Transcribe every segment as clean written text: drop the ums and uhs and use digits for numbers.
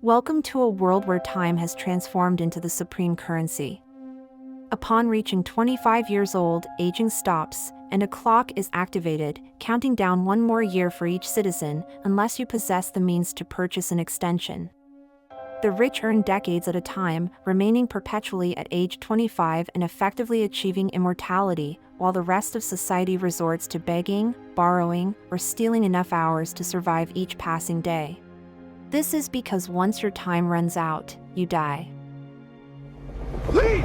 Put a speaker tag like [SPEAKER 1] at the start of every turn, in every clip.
[SPEAKER 1] Welcome to a world where time has transformed into the supreme currency. Upon reaching 25 years old, aging stops, and a clock is activated, counting down one more year for each citizen, unless you possess the means to purchase an extension. The rich earn decades at a time, remaining perpetually at age 25 and effectively achieving immortality, while the rest of society resorts to begging, borrowing, or stealing enough hours to survive each passing day. This is because once your time runs out, you die.
[SPEAKER 2] Please!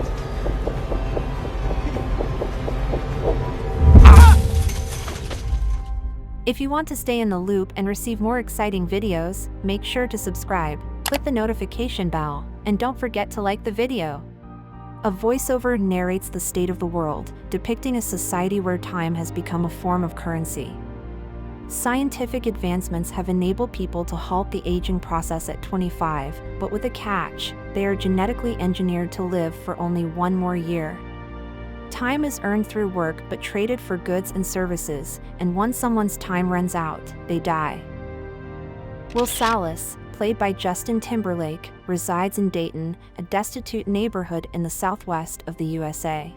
[SPEAKER 1] If you want to stay in the loop and receive more exciting videos, make sure to subscribe, click the notification bell, and don't forget to like the video. A voiceover narrates the state of the world, depicting a society where time has become a form of currency. Scientific advancements have enabled people to halt the aging process at 25, but with a catch: they are genetically engineered to live for only one more year. Time is earned through work but traded for goods and services, and once someone's time runs out, they die. Will Salas, played by Justin Timberlake, resides in Dayton, a destitute neighborhood in the southwest of the USA.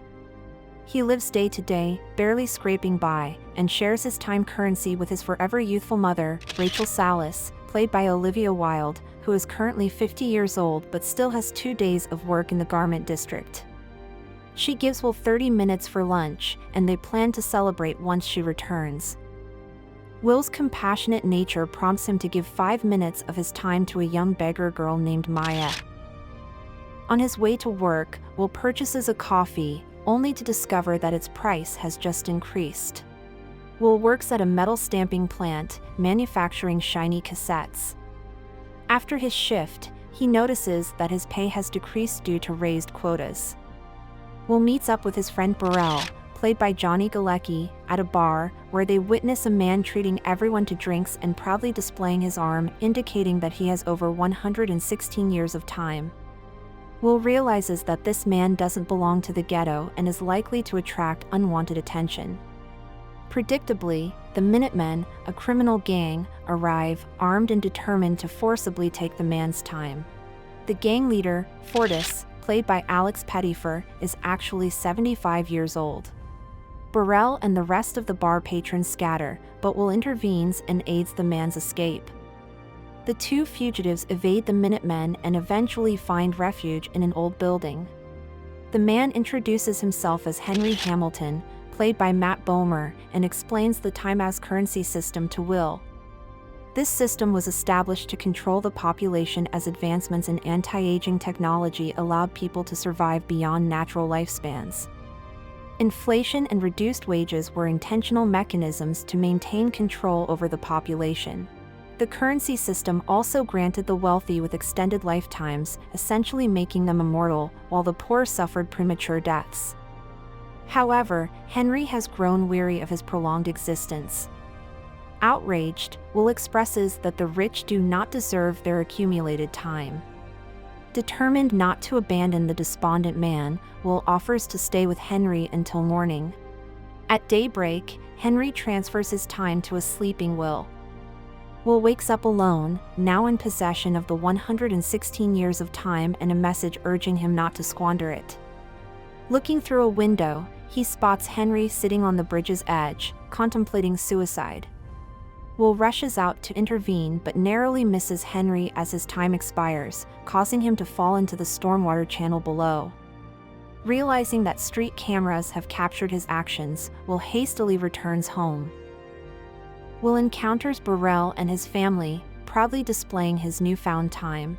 [SPEAKER 1] He lives day to day, barely scraping by, and shares his time currency with his forever youthful mother, Will Salas, played by Olivia Wilde, who is currently 50 years old but still has 2 days of work in the garment district. She gives Will 30 minutes for lunch, and they plan to celebrate once she returns. Will's compassionate nature prompts him to give 5 minutes of his time to a young beggar girl named Maya. On his way to work, Will purchases a coffee, only to discover that its price has just increased. Will works at a metal stamping plant, manufacturing shiny cassettes. After his shift, he notices that his pay has decreased due to raised quotas. Will meets up with his friend Burrell, played by Johnny Galecki, at a bar, where they witness a man treating everyone to drinks and proudly displaying his arm, indicating that he has over 116 years of time. Will realizes that this man doesn't belong to the ghetto and is likely to attract unwanted attention. Predictably, the Minutemen, a criminal gang, arrive, armed and determined to forcibly take the man's time. The gang leader, Fortis, played by Alex Pettyfer, is actually 75 years old. Burrell and the rest of the bar patrons scatter, but Will intervenes and aids the man's escape. The two fugitives evade the Minutemen and eventually find refuge in an old building. The man introduces himself as Henry Hamilton, played by Matt Bomer, and explains the time as currency system to Will. This system was established to control the population as advancements in anti-aging technology allowed people to survive beyond natural lifespans. Inflation and reduced wages were intentional mechanisms to maintain control over the population. The currency system also granted the wealthy with extended lifetimes, essentially making them immortal, while the poor suffered premature deaths. However, Henry has grown weary of his prolonged existence. Outraged, Will expresses that the rich do not deserve their accumulated time. Determined not to abandon the despondent man, Will offers to stay with Henry until morning. At daybreak, Henry transfers his time to a sleeping Will. Will wakes up alone, now in possession of the 116 years of time and a message urging him not to squander it. Looking through a window, he spots Henry sitting on the bridge's edge, contemplating suicide. Will rushes out to intervene but narrowly misses Henry as his time expires, causing him to fall into the stormwater channel below. Realizing that street cameras have captured his actions, Will hastily returns home. Will encounters Burrell and his family, proudly displaying his newfound time.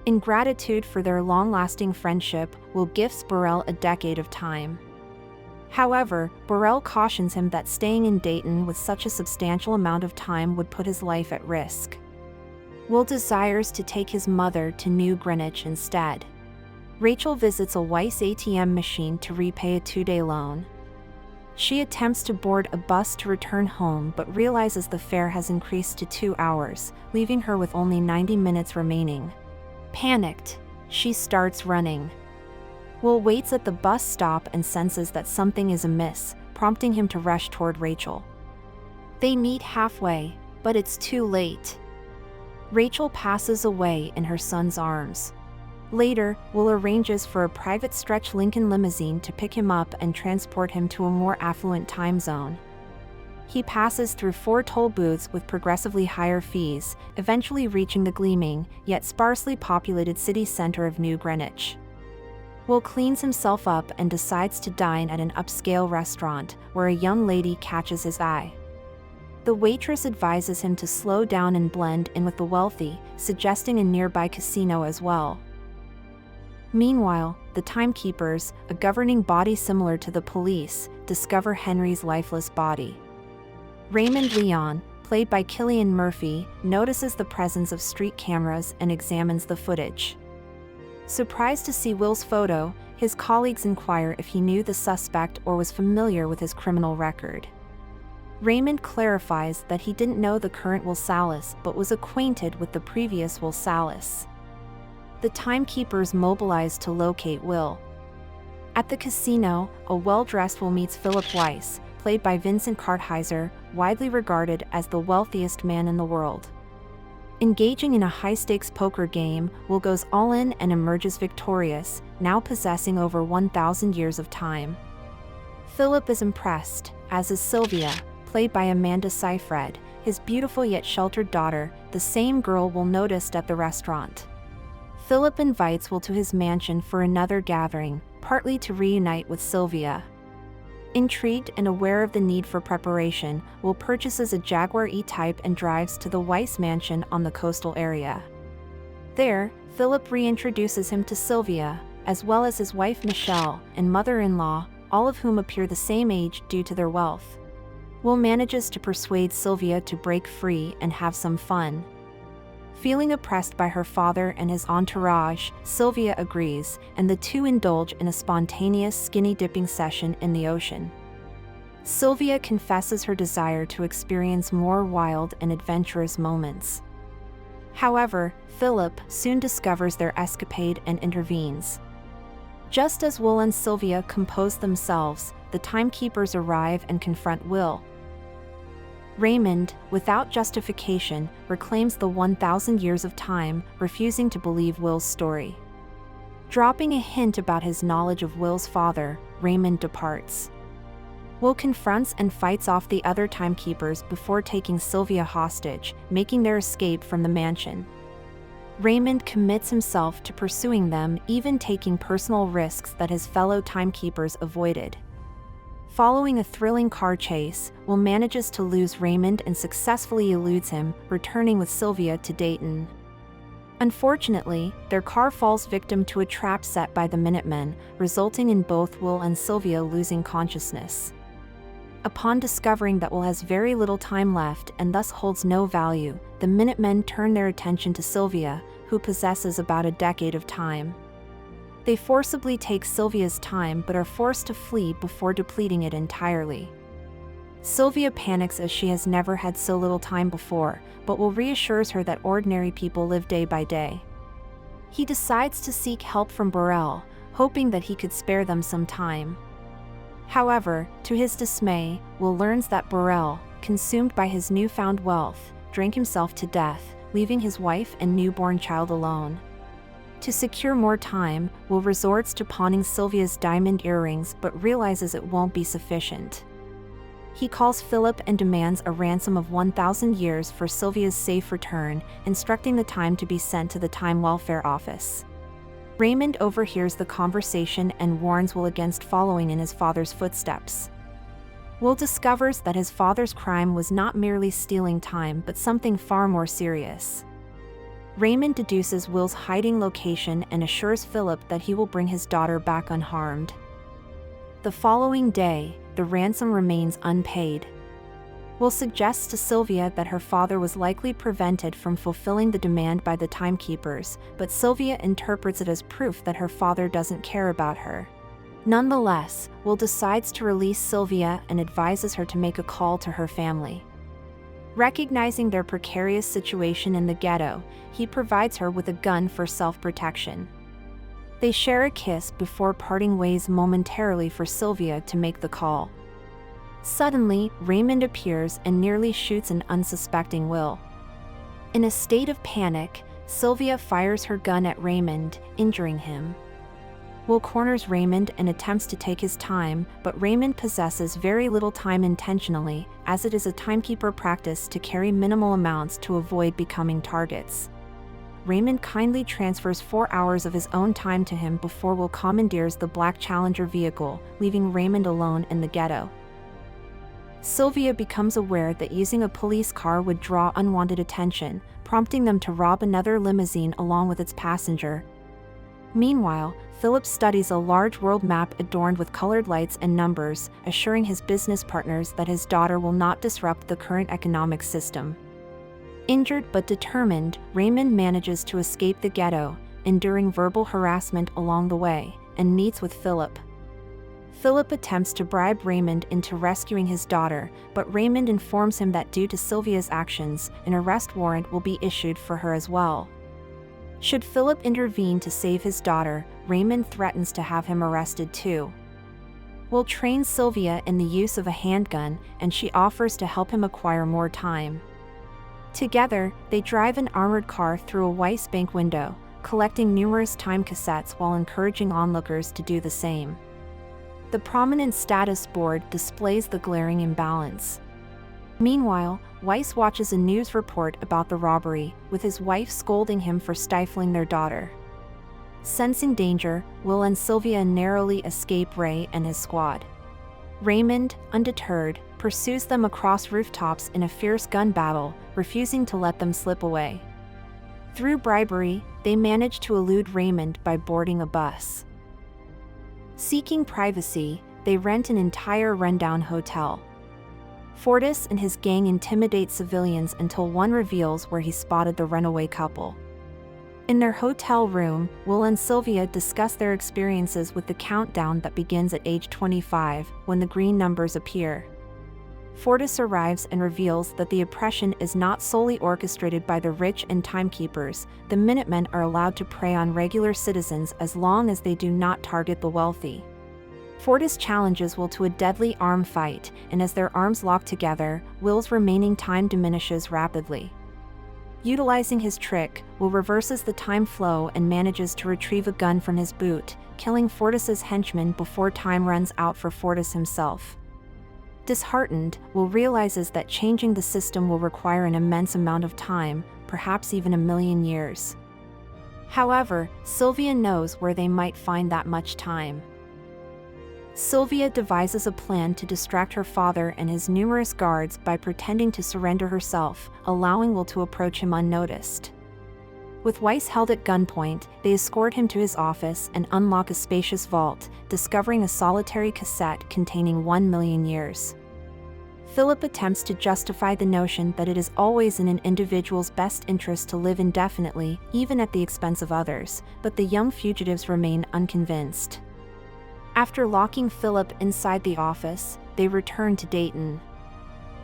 [SPEAKER 1] In gratitude for their long-lasting friendship, Will gifts Burrell a decade of time. However, Burrell cautions him that staying in Dayton with such a substantial amount of time would put his life at risk. Will desires to take his mother to New Greenwich instead. Rachel visits a Weiss ATM machine to repay a 2-day loan. She attempts to board a bus to return home but realizes the fare has increased to 2 hours, leaving her with only 90 minutes remaining. Panicked, she starts running. Will waits at the bus stop and senses that something is amiss, prompting him to rush toward Rachel. They meet halfway, but it's too late. Rachel passes away in her son's arms. Later, Will arranges for a private stretch Lincoln limousine to pick him up and transport him to a more affluent time zone. He passes through 4 toll booths with progressively higher fees, eventually reaching the gleaming, yet sparsely populated city center of New Greenwich. Will cleans himself up and decides to dine at an upscale restaurant, where a young lady catches his eye. The waitress advises him to slow down and blend in with the wealthy, suggesting a nearby casino as well. Meanwhile, the timekeepers, a governing body similar to the police, discover Henry's lifeless body. Raymond Leon, played by Cillian Murphy, notices the presence of street cameras and examines the footage. Surprised to see Will's photo, his colleagues inquire if he knew the suspect or was familiar with his criminal record. Raymond clarifies that he didn't know the current Will Salas but was acquainted with the previous Will Salas. The timekeepers mobilize to locate Will. At the casino, a well-dressed Will meets Philip Weiss, played by Vincent Kartheiser, widely regarded as the wealthiest man in the world. Engaging in a high-stakes poker game, Will goes all in and emerges victorious, now possessing over 1,000 years of time. Philip is impressed, as is Sylvia, played by Amanda Seyfried, his beautiful yet sheltered daughter, the same girl Will noticed at the restaurant. Philip invites Will to his mansion for another gathering, partly to reunite with Sylvia. Intrigued and aware of the need for preparation, Will purchases a Jaguar E-Type and drives to the Weiss mansion on the coastal area. There, Philip reintroduces him to Sylvia, as well as his wife Michelle and mother-in-law, all of whom appear the same age due to their wealth. Will manages to persuade Sylvia to break free and have some fun. Feeling oppressed by her father and his entourage, Sylvia agrees, and the two indulge in a spontaneous skinny dipping session in the ocean. Sylvia confesses her desire to experience more wild and adventurous moments. However, Philip soon discovers their escapade and intervenes. Just as Will and Sylvia compose themselves, the timekeepers arrive and confront Will. Raymond, without justification, reclaims the 1,000 years of time, refusing to believe Will's story. Dropping a hint about his knowledge of Will's father, Raymond departs. Will confronts and fights off the other timekeepers before taking Sylvia hostage, making their escape from the mansion. Raymond commits himself to pursuing them, even taking personal risks that his fellow timekeepers avoided. Following a thrilling car chase, Will manages to lose Raymond and successfully eludes him, returning with Sylvia to Dayton. Unfortunately, their car falls victim to a trap set by the Minutemen, resulting in both Will and Sylvia losing consciousness. Upon discovering that Will has very little time left and thus holds no value, the Minutemen turn their attention to Sylvia, who possesses about a decade of time. They forcibly take Sylvia's time but are forced to flee before depleting it entirely. Sylvia panics as she has never had so little time before, but Will reassures her that ordinary people live day by day. He decides to seek help from Burrell, hoping that he could spare them some time. However, to his dismay, Will learns that Burrell, consumed by his newfound wealth, drank himself to death, leaving his wife and newborn child alone. To secure more time, Will resorts to pawning Sylvia's diamond earrings but realizes it won't be sufficient. He calls Philip and demands a ransom of 1,000 years for Sylvia's safe return, instructing the time to be sent to the Time Welfare Office. Raymond overhears the conversation and warns Will against following in his father's footsteps. Will discovers that his father's crime was not merely stealing time but something far more serious. Raymond deduces Will's hiding location and assures Philip that he will bring his daughter back unharmed. The following day, the ransom remains unpaid. Will suggests to Sylvia that her father was likely prevented from fulfilling the demand by the timekeepers, but Sylvia interprets it as proof that her father doesn't care about her. Nonetheless, Will decides to release Sylvia and advises her to make a call to her family. Recognizing their precarious situation in the ghetto, he provides her with a gun for self-protection. They share a kiss before parting ways momentarily for Sylvia to make the call. Suddenly, Raymond appears and nearly shoots an unsuspecting Will. In a state of panic, Sylvia fires her gun at Raymond, injuring him. Will corners Raymond and attempts to take his time, but Raymond possesses very little time intentionally, as it is a timekeeper practice to carry minimal amounts to avoid becoming targets. Raymond kindly transfers 4 hours of his own time to him before Will commandeers the black Challenger vehicle, leaving Raymond alone in the ghetto. Sylvia becomes aware that using a police car would draw unwanted attention, prompting them to rob another limousine along with its passenger. Meanwhile, Philip studies a large world map adorned with colored lights and numbers, assuring his business partners that his daughter will not disrupt the current economic system. Injured but determined, Raymond manages to escape the ghetto, enduring verbal harassment along the way, and meets with Philip. Philip attempts to bribe Raymond into rescuing his daughter, but Raymond informs him that due to Sylvia's actions, an arrest warrant will be issued for her as well. Should Philip intervene to save his daughter, Raymond threatens to have him arrested too. Will trains Sylvia in the use of a handgun, and she offers to help him acquire more time. Together, they drive an armored car through a Weiss bank window, collecting numerous time cassettes while encouraging onlookers to do the same. The prominent status board displays the glaring imbalance. Meanwhile, Weiss watches a news report about the robbery, with his wife scolding him for stifling their daughter. Sensing danger, Will and Sylvia narrowly escape Ray and his squad. Raymond, undeterred, pursues them across rooftops in a fierce gun battle, refusing to let them slip away. Through bribery, they manage to elude Raymond by boarding a bus. Seeking privacy, they rent an entire rundown hotel. Fortis and his gang intimidate civilians until one reveals where he spotted the runaway couple. In their hotel room, Will and Sylvia discuss their experiences with the countdown that begins at age 25, when the green numbers appear. Fortis arrives and reveals that the oppression is not solely orchestrated by the rich and timekeepers. The Minutemen are allowed to prey on regular citizens as long as they do not target the wealthy. Fortis challenges Will to a deadly arm fight, and as their arms lock together, Will's remaining time diminishes rapidly. Utilizing his trick, Will reverses the time flow and manages to retrieve a gun from his boot, killing Fortis's henchman before time runs out for Fortis himself. Disheartened, Will realizes that changing the system will require an immense amount of time, perhaps even 1,000,000 years. However, Sylvia knows where they might find that much time. Sylvia devises a plan to distract her father and his numerous guards by pretending to surrender herself, allowing Will to approach him unnoticed. With Weiss held at gunpoint, they escort him to his office and unlock a spacious vault, discovering a solitary cassette containing 1,000,000 years. Philip attempts to justify the notion that it is always in an individual's best interest to live indefinitely, even at the expense of others, but the young fugitives remain unconvinced. After locking Philip inside the office, they return to Dayton.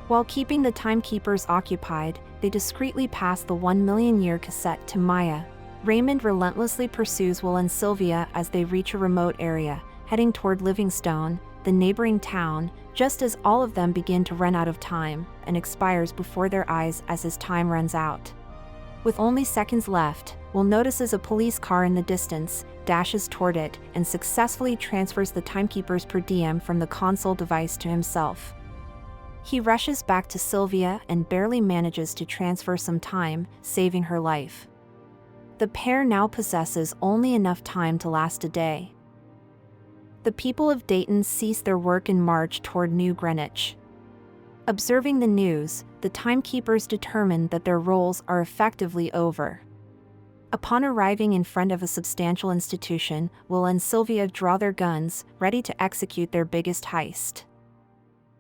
[SPEAKER 1] While keeping the timekeepers occupied, they discreetly pass the 1,000,000-year cassette to Maya. Raymond relentlessly pursues Will and Sylvia as they reach a remote area, heading toward Livingstone, the neighboring town, just as all of them begin to run out of time, and expires before their eyes as his time runs out. With only seconds left, Will notices a police car in the distance, dashes toward it, and successfully transfers the timekeeper's per diem from the console device to himself. He rushes back to Sylvia and barely manages to transfer some time, saving her life. The pair now possesses only enough time to last a day. The people of Dayton cease their work and march toward New Greenwich. Observing the news, the timekeepers determine that their roles are effectively over. Upon arriving in front of a substantial institution, Will and Sylvia draw their guns, ready to execute their biggest heist.